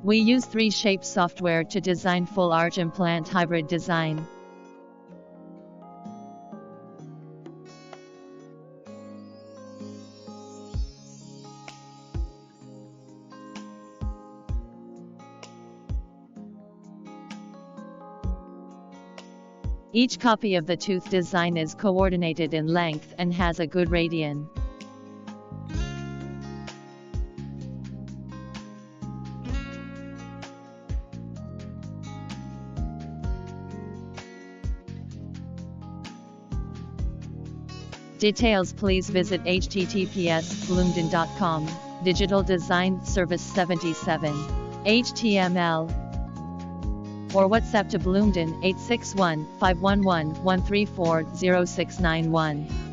We use 3shape software to design full arch implant hybrid design. Each copy of the tooth design is coordinated in length and has a good radian. Details please visit https://bloomden.com, Digital Design Service 77, HTML, or WhatsApp to Bloomden 861-511-134-0691.